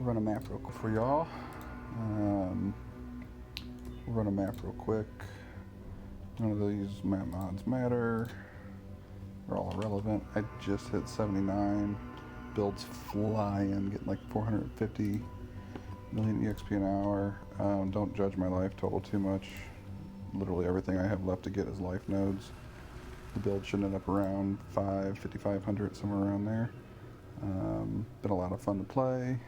run a map real quick for y'all. We'll run a map real quick. None of these map mods matter. They're all irrelevant. I just hit 79. Builds flying, getting like 450 million EXP an hour. Don't judge my life total too much. Literally everything I have left to get is life nodes. The build should end up around 5,500, somewhere around there. Been a lot of fun to play.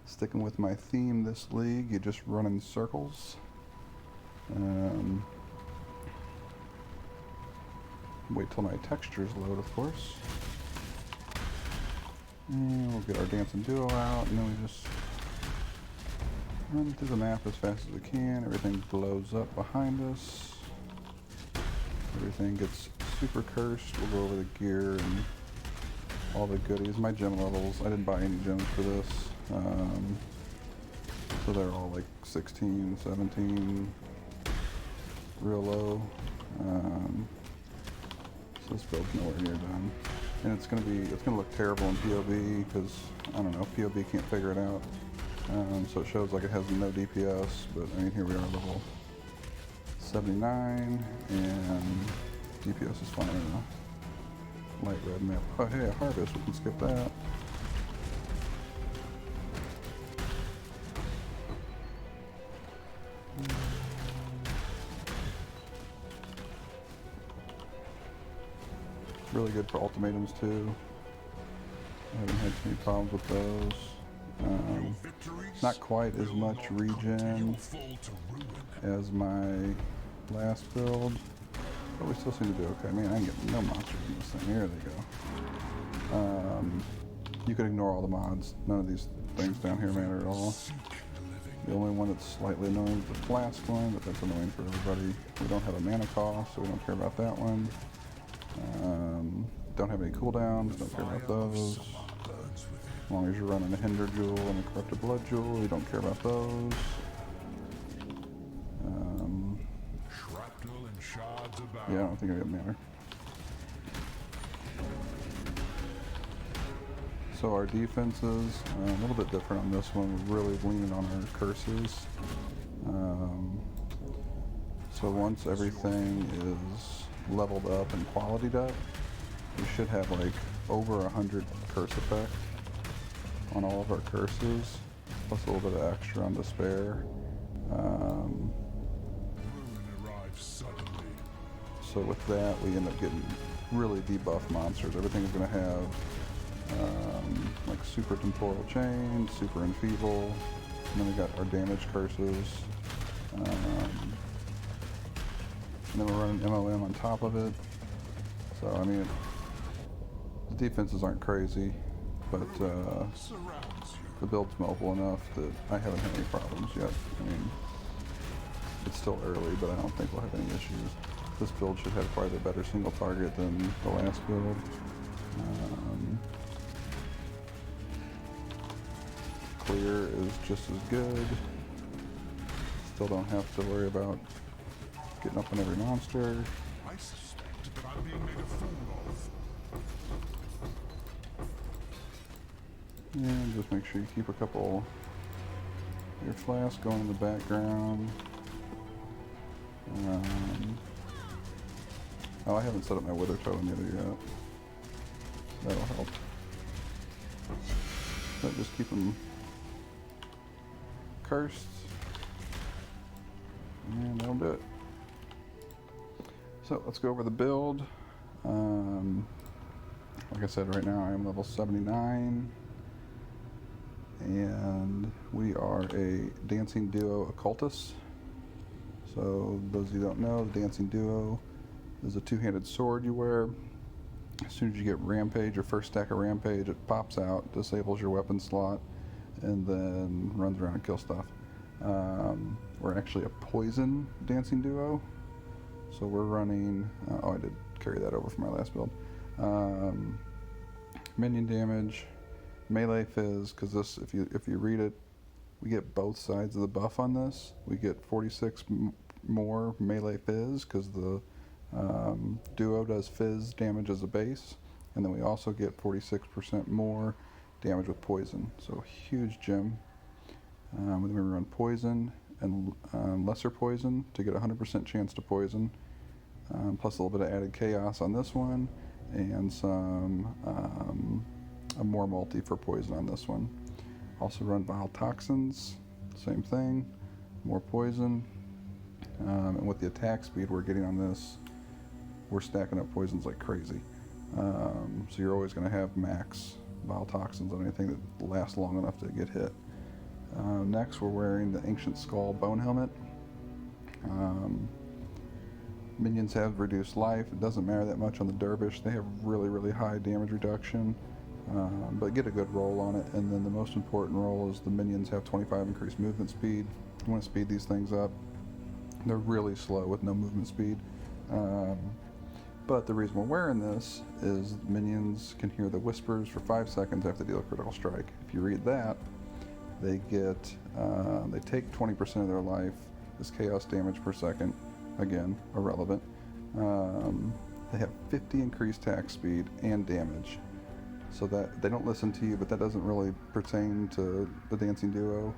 Sticking with my theme this league, you just run in circles. Wait till my textures load, of course. And we'll get our dancing duo out, and then we just run through the map as fast as we can. Everything blows up behind us. Everything gets super cursed. We'll go over the gear and all the goodies. My gem levels, I didn't buy any gems for this. So they're all like 16, 17, real low. So this build's nowhere near done. And it's gonna look terrible in POV because, I don't know, POV can't figure it out. So it shows like it has no DPS, but I mean, here we are, level 79, and DPS is fine in a light red map. Oh hey, a harvest, we can skip that. Really good for ultimatums too. I haven't had too many problems with those. Not quite as much regen as my last build, but we still seem to do okay. Man, I can get no monsters in this thing. Here they go. You can ignore all the mods. None of these things down here matter at all. The only one that's slightly annoying is the flask one, but that's annoying for everybody. We don't have a mana cost, so we don't care about that one. Don't have any cooldowns, don't care about those. As long as you're running a Hinder Jewel and a Corrupted Blood Jewel, we don't care about those. Yeah, I don't think it would matter. So our defenses, a little bit different on this one. We're really leaning on our curses. So once everything is leveled up and qualityed up, we should have like over 100 curse effect on all of our curses, plus a little bit of extra on Despair. So with that, we end up getting really debuffed monsters. Everything's going to have like super temporal chain, super enfeeble, and then we got our damage curses. And then we're running MOM on top of it. So I mean, the defenses aren't crazy, but the build's mobile enough that I haven't had any problems yet. I mean, it's still early, but I don't think we'll have any issues. This build should have quite a better single target than the last build. Clear is just as good. Still don't have to worry about getting up on every monster. I suspect that I'm being made a fool of. And just make sure you keep a couple of your flasks going in the background. Oh, I haven't set up my Wither Totem yet. That'll help. But just keep them cursed. And that'll do it. So let's go over the build. Like I said, right now I am level 79. And we are a dancing duo occultist. So those of you who don't know, the dancing duo is a two-handed sword you wear. As soon as you get rampage, your first stack of rampage, it pops out, disables your weapon slot, and then runs around and kills stuff. We're actually a poison dancing duo. So we're running, oh, I did carry that over from my last build. Minion damage, melee fizz, because this, if you read it, we get both sides of the buff on this. We get 46 more melee fizz because the duo does fizz damage as a base, and then we also get 46% more damage with poison. So huge gem Then we run poison and lesser poison to get a 100% chance to poison, plus a little bit of added chaos on this one, and a more multi for poison on this one. Also run vile toxins, same thing, more poison. And with the attack speed we're getting on this, we're stacking up poisons like crazy. So you're always going to have max vile toxins on anything that lasts long enough to get hit. Next, we're wearing the Ancient Skull Bone Helmet. Minions have reduced life. It doesn't matter that much on the Dervish. They have really, really high damage reduction, but get a good roll on it. And then the most important roll is the minions have 25 increased movement speed. You want to speed these things up. They're really slow with no movement speed. But the reason we're wearing this is minions can hear the whispers for 5 seconds after they deal a critical strike. If you read that, they take 20% of their life as chaos damage per second. Again, irrelevant. They have 50 increased attack speed and damage. So that they don't listen to you, but that doesn't really pertain to the Dancing Duo.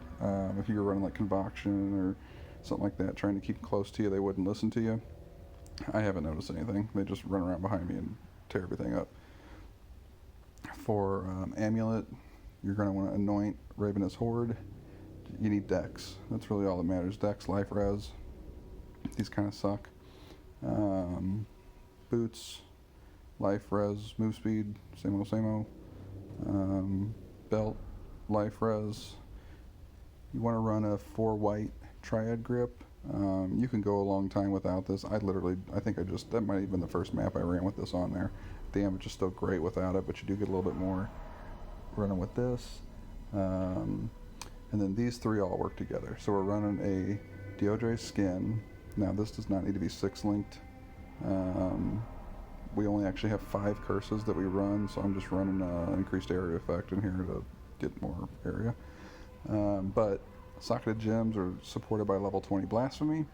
If you were running like Convocation or something like that, trying to keep close to you, they wouldn't listen to you. I haven't noticed anything. They just run around behind me and tear everything up. For Amulet, you're going to want to anoint Ravenous Horde. You need Dex. That's really all that matters. Dex, Life Res. These kind of suck. Boots, Life Res, Move Speed, same old. Belt, Life Res. You want to run a 4 white Triad Grip. You can go a long time without this. That might have been the first map I ran with this on there. Damage is still great without it, but you do get a little bit more running with this. And then these three all work together. So we're running a Deodre Skin. Now this does not need to be 6 linked. We only actually have 5 curses that we run, so I'm just running increased area effect in here to get more area. But Socketed Gems are supported by level 20 Blasphemy.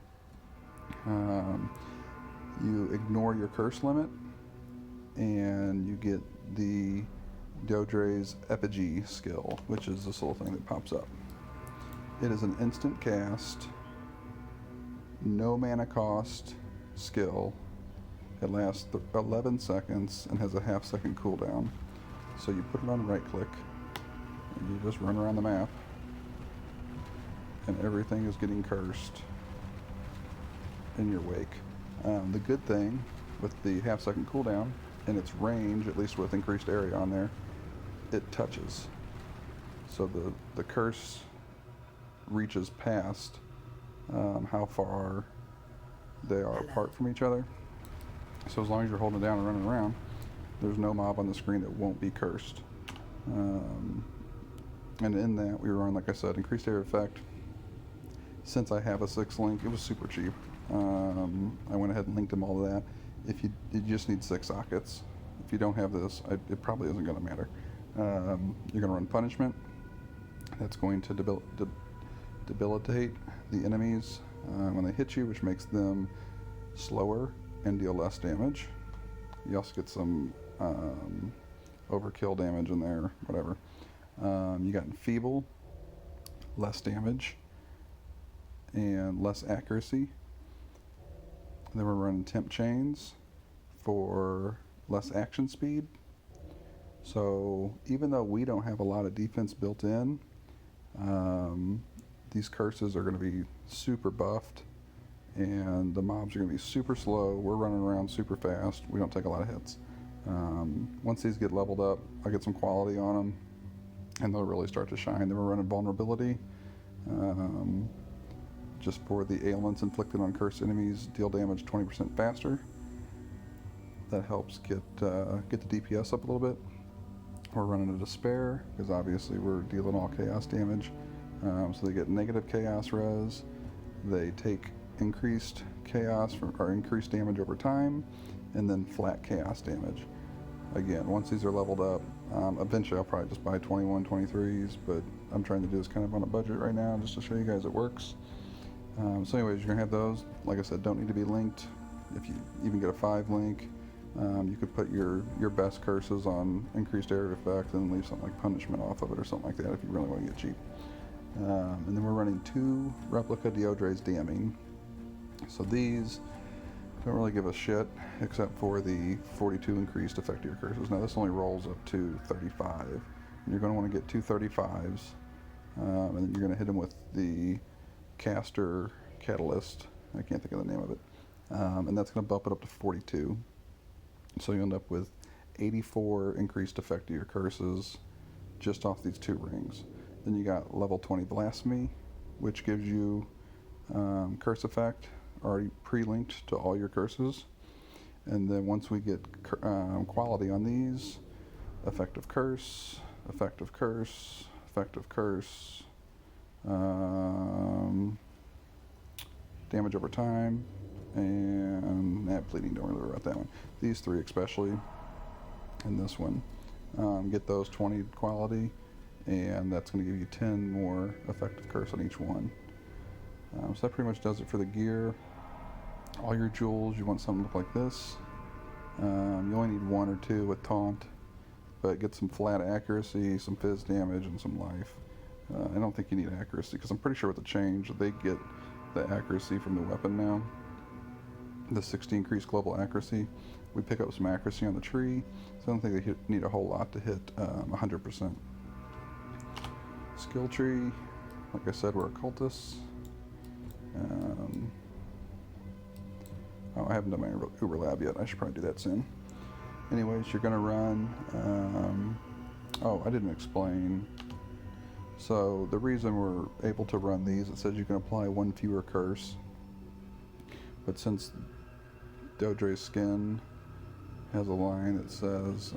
You ignore your curse limit, and you get the Deodre's Effigy skill, which is this little thing that pops up. It is an instant cast, no mana cost skill. It lasts 11 seconds and has a half-second cooldown. So you put it on right click, and you just run around the map, and everything is getting cursed in your wake. The good thing with the half-second cooldown, and its range, at least with increased area on there, it touches. So the curse reaches past how far they are apart from each other. So as long as you're holding it down and running around, there's no mob on the screen that won't be cursed. And in that, we run, like I said, increased area effect. Since I have a 6 link, it was super cheap. I went ahead and linked them all to that. You just need 6 sockets. If you don't have this, it probably isn't going to matter. You're going to run Punishment. That's going to debilitate the enemies when they hit you, which makes them slower and deal less damage. You also get some overkill damage in there, whatever. You got Enfeeble, less damage, and less accuracy. And then we're running Temp Chains for less action speed. So even though we don't have a lot of defense built in, these curses are going to be super buffed, and the mobs are going to be super slow. We're running around super fast. We don't take a lot of hits. Once these get leveled up, I get some quality on them, and they'll really start to shine. Then we're running Vulnerability, just for the ailments inflicted on cursed enemies, deal damage 20% faster. That helps get the DPS up a little bit. We're running a Despair, because obviously we're dealing all chaos damage. So they get negative chaos res. They take increased chaos or increased damage over time, and then flat chaos damage. Again, once these are leveled up, eventually I'll probably just buy 21, 23s, but I'm trying to do this kind of on a budget right now just to show you guys it works. So anyways, you're going to have those. Like I said, don't need to be linked. If you even get a 5 link, you could put your best curses on increased area effect and leave something like Punishment off of it or something like that if you really want to get cheap. And then we're running 2 replica Deodres damning. So these don't really give a shit except for the 42 increased effect of your curses. Now this only rolls up to 35. And you're going to want to get 2 35s. And then you're going to hit them with the caster catalyst. I can't think of the name of it. And that's going to bump it up to 42. So you end up with 84 increased effect of your curses just off these 2 rings. Then you got level 20 Blasphemy, which gives you curse effect already pre-linked to all your curses. And then once we get quality on these, effective curse, effective curse, effective curse, damage over time, and bleeding, don't really worry about that one. These 3 especially, and this one, get those 20 quality, and that's going to give you 10 more effective curse on each one. So that pretty much does it for the gear. All your jewels, you want something to look like this. You only need 1 or 2 with taunt, but get some flat accuracy, some fizz damage, and some life. I don't think you need accuracy, because I'm pretty sure with the change, they get the accuracy from the weapon now. The 60 increased global accuracy. We pick up some accuracy on the tree, so I don't think they need a whole lot to hit 100%. Skill tree, like I said, we're occultists. I haven't done my Uber Lab yet. I should probably do that soon. Anyways, you're going to run... oh, I didn't explain. So the reason we're able to run these, it says you can apply 1 fewer curse. But since Deodre's skin has a line that says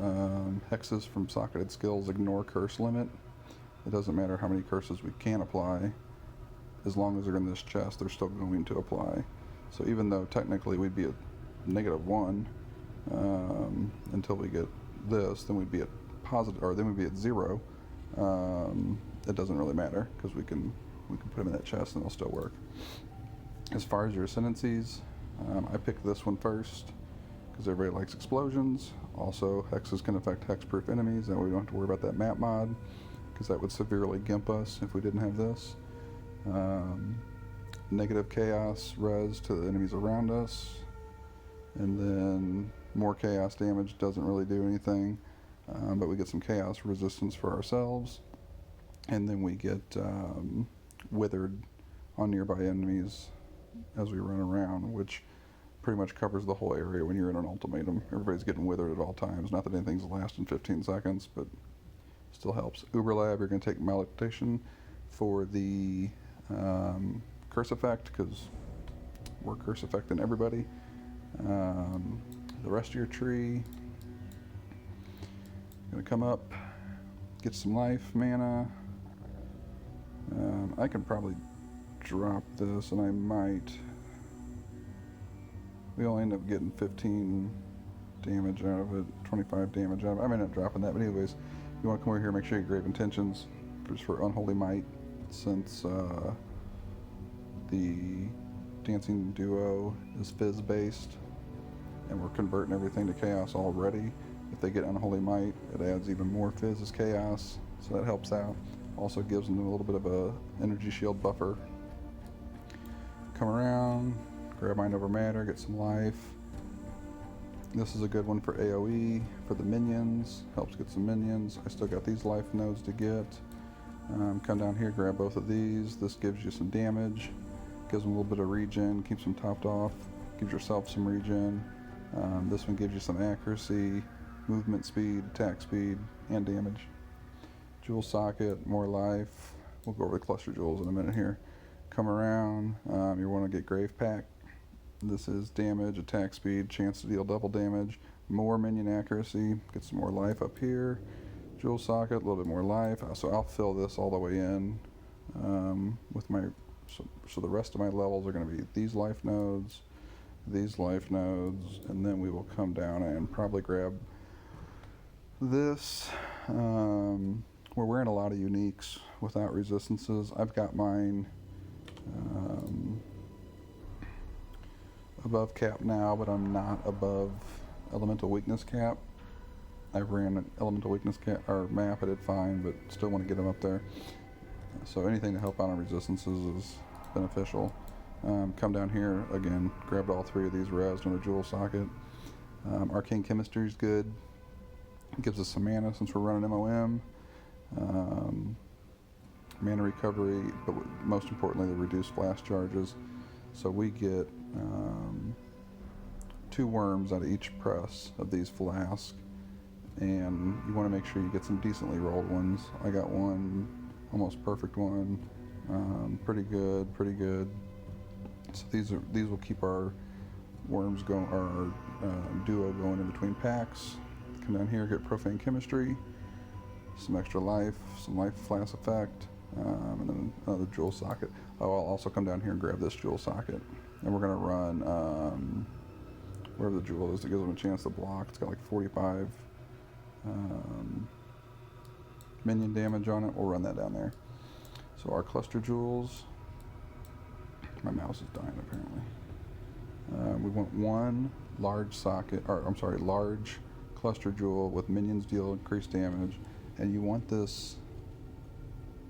hexes from socketed skills ignore curse limit, it doesn't matter how many curses we can apply. As long as they're in this chest, they're still going to apply. So even though technically we'd be at -1 until we get this, then we'd be at positive, or then we'd be at 0. It doesn't really matter because we can put them in that chest and they'll still work. As far as your ascendancies, I picked this one first because everybody likes explosions. Also, hexes can affect hex-proof enemies, and we don't have to worry about that map mod because that would severely gimp us if we didn't have this. Negative chaos res to the enemies around us, and then more chaos damage doesn't really do anything, but we get some chaos resistance for ourselves, and then we get withered on nearby enemies as we run around, which pretty much covers the whole area when you're in an ultimatum. Everybody's getting withered at all times. Not that anything's lasting 15 seconds, but still helps. Uber Lab, you're going to take Malediction for the curse effect, because we're curse affecting everybody. The rest of your tree, going to come up, get some life, mana. I can probably drop this, and I might. We only end up getting 15 damage out of it, 25 damage out of it. I may not dropping that, but anyways, you want to come over here, make sure you grave intentions just for Unholy Might, since the Dancing Duo is fizz based, and we're converting everything to chaos already. If they get Unholy Might, it adds even more fizz as chaos, so that helps out. Also gives them a little bit of a energy shield buffer. Come around, grab Mind Over Matter, get some life. This is a good one for AoE, for the minions, helps get some minions. I still got these life nodes to get. Come down here, grab both of these. This gives you some damage, gives them a little bit of regen, keeps them topped off, gives yourself some regen. This one gives you some accuracy, movement speed, attack speed, and damage. Jewel socket, more life. We'll go over the cluster jewels in a minute here. Come around, you want to get Grave Pack. This is damage, attack speed, chance to deal double damage, more minion accuracy, get some more life up here. Jewel socket, a little bit more life. So I'll fill this all the way in with my, so the rest of my levels are going to be these life nodes, and then we will come down and probably grab this. We're wearing a lot of uniques without resistances. I've got mine above cap now, but I'm not above elemental weakness cap. I ran an elemental weakness cap or map, I did fine, but still want to get them up there. So anything to help out on resistances is beneficial. Come down here, again, grabbed all 3 of these revs, another jewel socket. Arcane Chemistry is good. It gives us some mana since we're running MOM. Mana recovery, but most importantly, the reduced flash charges. So we get 2 worms out of each press of these flasks, and you want to make sure you get some decently rolled ones. I got one almost perfect one, pretty good. So these will keep our worms going, our duo going in between packs. Come down here, get Profane Chemistry, some extra life, some life flask effect, and then another jewel socket. Oh, I'll also come down here and grab this jewel socket, and we're gonna run wherever the jewel is that gives them a chance to block. It's got like 45 minion damage on it. We'll run that down there. So our cluster jewels. My mouse is dying apparently. We want 1 large socket, or I'm sorry, large cluster jewel with minions deal increased damage, and you want this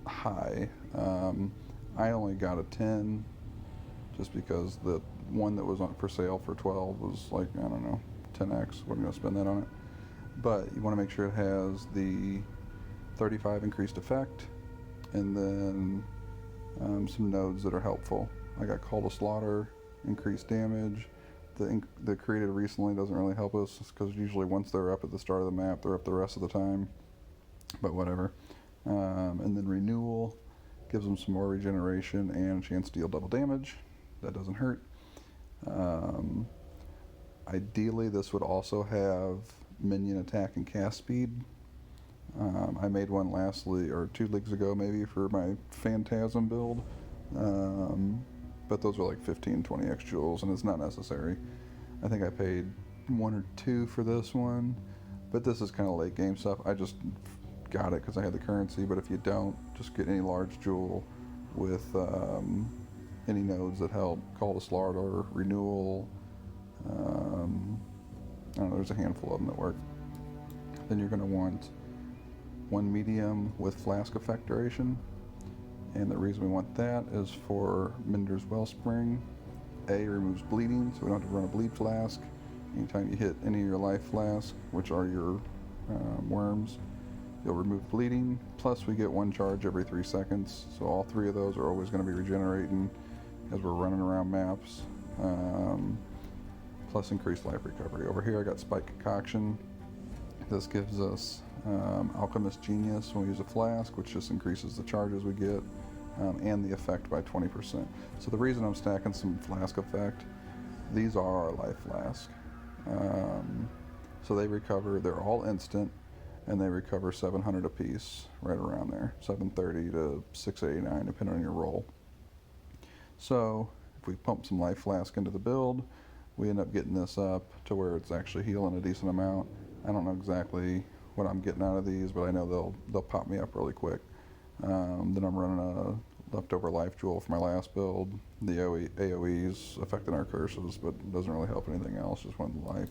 high. I only got a 10 just because the one that was on for sale for 12 was like, I don't know, 10x. Wasn't gonna spend that on it. But you want to make sure it has the 35 increased effect, and then some nodes that are helpful. I got Call to Slaughter, increased damage. The created recently doesn't really help us because usually once they're up at the start of the map, they're up the rest of the time. But whatever. And then Renewal gives them some more regeneration and a chance to deal double damage. That doesn't hurt. Ideally, this would also have minion attack and cast speed. I made one lastly, or 2 leagues ago maybe, for my Phantasm build. But those are like 15, 20x jewels, and it's not necessary. I think I paid 1 or 2 for this one, but this is kind of late game stuff. I just got it because I had the currency, but if you don't, just get any large jewel with any nodes that help. Call to Slaughter, Renewal, I don't know, there's a handful of them that work. Then you're going to want 1 medium with flask effect duration. And the reason we want that is for Minder's Wellspring. A, removes bleeding, so we don't have to run a bleed flask. Anytime you hit any of your life flasks, which are your worms, you'll remove bleeding. Plus we get 1 charge every 3 seconds, so all 3 of those are always going to be regenerating as we're running around maps. Plus increased life recovery. Over here I got Spike Concoction. This gives us Alchemist Genius when we use a flask, which just increases the charges we get, and the effect by 20%. So the reason I'm stacking some flask effect, these are our life flask. So they recover, they're all instant, and they recover 700 apiece, right around there, 730 to 689, depending on your roll. So if we pump some life flask into the build, we end up getting this up to where it's actually healing a decent amount. I don't know exactly what I'm getting out of these, but I know they'll pop me up really quick. Then I'm running a leftover life jewel for my last build. The AoE's affecting our curses, but it doesn't really help anything else, just 1 life.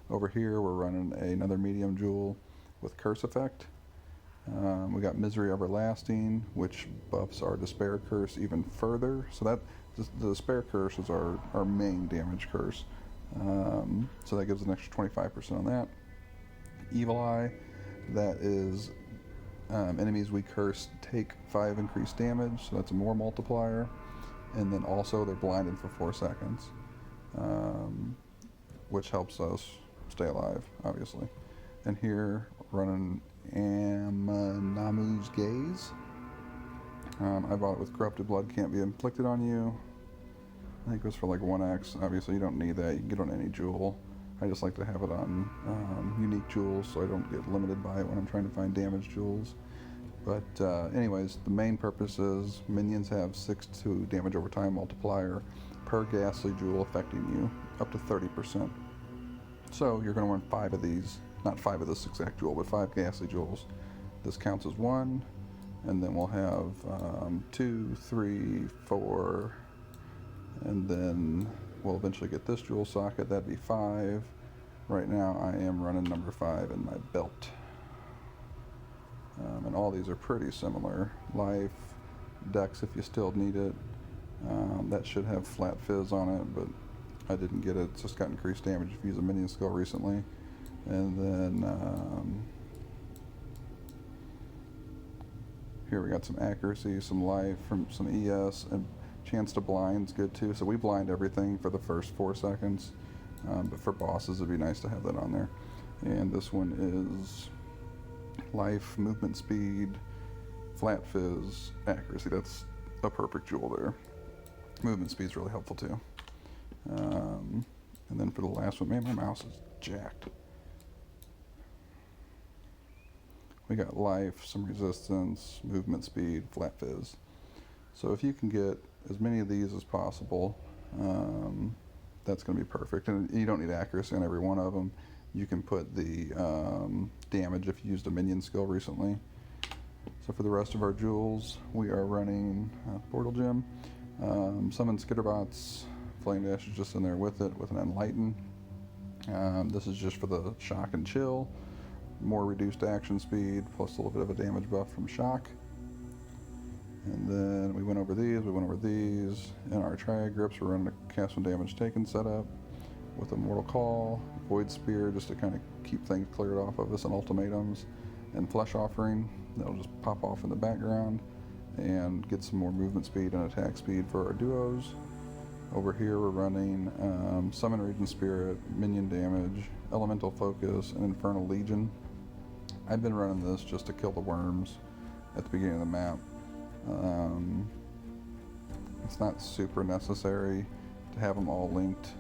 Over here we're running another medium jewel with curse effect. We got Misery Everlasting, which buffs our Despair curse even further. So that the Despair curse is our main damage curse. So that gives an extra 25% on that. Evil Eye, that is enemies we curse take 5 increased damage, so that's a more multiplier. And then also they're blinded for 4 seconds, which helps us stay alive, obviously. And here, running Namu's Gaze. I bought it with Corrupted Blood Can't Be Inflicted on You. I think it was for like 1x. Obviously you don't need that, you can get it on any jewel. I just like to have it on unique jewels so I don't get limited by it when I'm trying to find damage jewels. But anyways, the main purpose is minions have 6 to damage over time multiplier per ghastly jewel affecting you, up to 30%. So you're going to want 5 of these, not 5 of this exact jewel, but 5 ghastly jewels. This counts as 1, and then we'll have 2, 3, 4, and then we'll eventually get this jewel socket. That'd be 5. Right now I am running number 5 in my belt. And all these are pretty similar. Life, Dex if you still need it. That should have flat fizz on it, but I didn't get it. It's just got increased damage if you use a minion skill recently. And then here we got some accuracy, some life, from some ES, and chance to blind's good too. So we blind everything for the first 4 seconds, but for bosses it'd be nice to have that on there. And this one is life, movement speed, flat fizz, accuracy. That's a perfect jewel there. Movement speed's really helpful too. And then for the last one, man, my mouse is jacked. We got life, some resistance, movement speed, flat fizz. So if you can get as many of these as possible, that's going to be perfect. And you don't need accuracy on every one of them. You can put the damage if you used a minion skill recently. So for the rest of our jewels, we are running Portal Gem, Summon Skitterbots, Flame Dash is just in there with it, with an Enlighten. This is just for the shock and chill, more reduced action speed, plus a little bit of a damage buff from shock. And then we went over these, In our Triad Grips, we're running a cast when damage taken setup with a Mortal Call, Void Spear, just to kind of keep things cleared off of us, and Ultimatums, and Flesh Offering. That'll just pop off in the background and get some more movement speed and attack speed for our duos. Over here we're running Summon Raging Spirit, Minion Damage, Elemental Focus, and Infernal Legion. I've been running this just to kill the worms at the beginning of the map. It's not super necessary to have them all linked.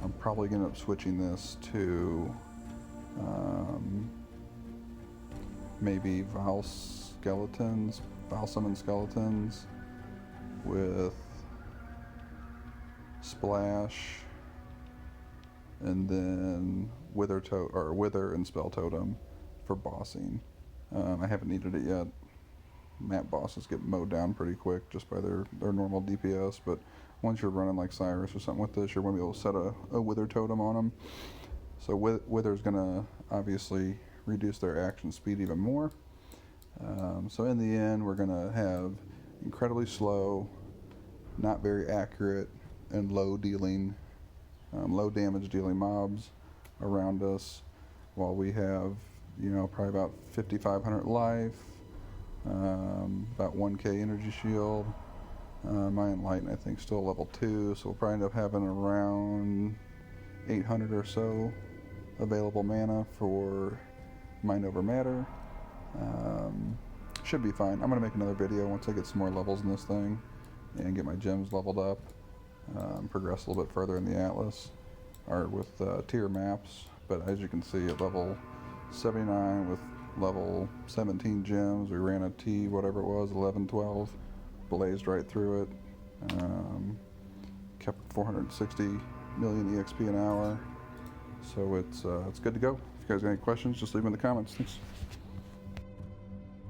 I'm probably going to end up switching this to maybe Vile Summon Skeletons with Splash, and then Wither and Spell Totem for bossing. I haven't needed it yet. Map bosses get mowed down pretty quick just by their normal DPS, but once you're running like Cyrus or something with this, you're going to be able to set a Wither Totem on them. So Wither's going to obviously reduce their action speed even more. So in the end, we're going to have incredibly slow, not very accurate, and low damage dealing mobs around us, while we have, probably about 5,500 life, about 1k energy shield. My Enlighten, I think, still level 2, so we'll probably end up having around 800 or so available mana for Mind Over Matter. Should be fine. I'm going to make another video once I get some more levels in this thing and get my gems leveled up, progress a little bit further in the Atlas, or with tier maps. But as you can see, at level 79 with level 17 gems, we ran a T, whatever it was, 11, 12, blazed right through it, kept 460 million EXP an hour, so it's good to go. If you guys got any questions, just leave them in the comments. Thanks.